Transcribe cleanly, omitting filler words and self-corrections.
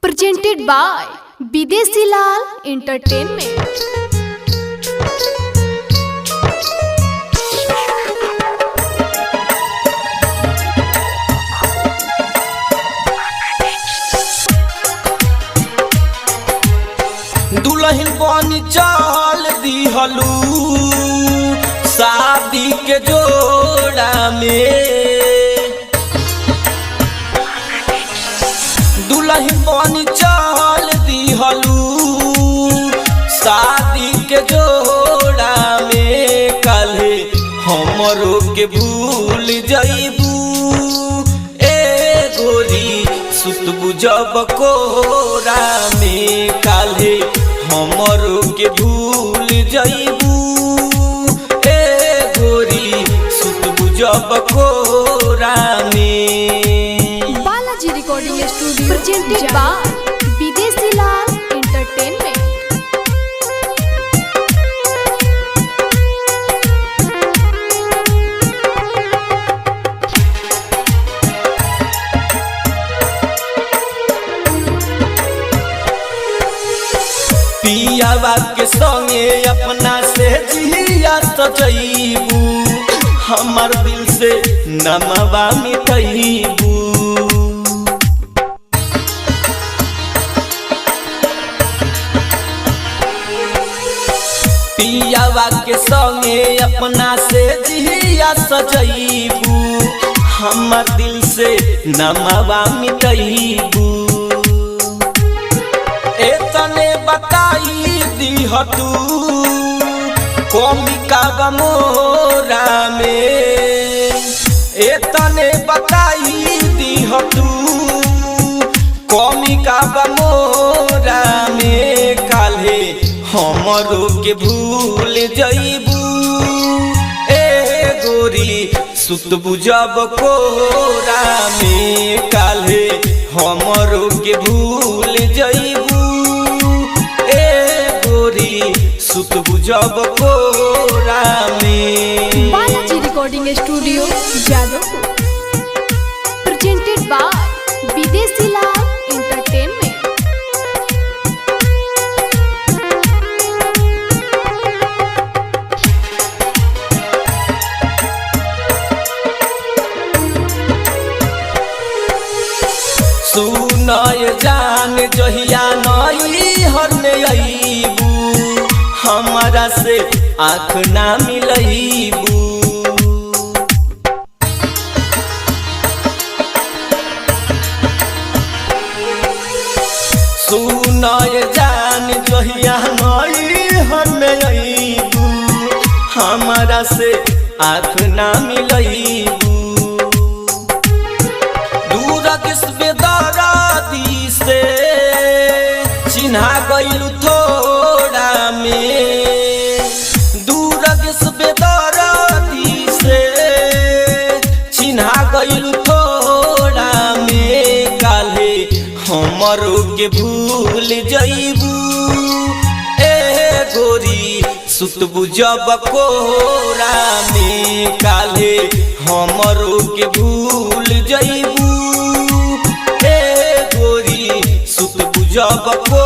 presented by Bidesi Lal Entertainment। दुल्हन बनी चल दिहलू शादी के जोड़ा में। दुल्हन बनी चल दिहलू शादी के जोड़ा में। काल्हे हमरो के भूल जाइबू ए गोरी सुतबू जब कोरा में। काल्हे हमरो के भूल जाइबू ए गोरी सुतबू जब कोरा में। Balaji recording studio presented by Bidesi Lal Entertainment। पियावा के संगे अपना से जिया सजैबू हमार दिल से नमवा मिटैबू। पियावा के संगे अपना से जिया सजैबू हमार दिल से नमवा मिटैबू। एतने बताई दीह तू कोमिका बमोरा में। एतने बताई दीह तू कोमिका बमोरा में। काल्हे हमरो के भूल जाइबू ए गोरी सुतबू जब कोरा में। काल्हे हमरो के भूल जाइबू सुतबू जब कोरा में। Balaji recording studio Jadavpur presented by Bidesi Lal Entertainment। सुनय जान जहिया नई हर में अईबू हमारा से आँख ना मिलैबू। सुनय जान जहिया नई हर में अईबू हमारा से आँख ना मिलैबू। दरादी से चिन्हा गइलू थोड़ा में। दूर दरादी से चिन्हा गइलू थोड़ा में। काल्हे हमरो के भूल जाइबू ए गोरी सुतबू जब कोरा में। काल्हे हमरो के भूल जाइबू सुतबू जब को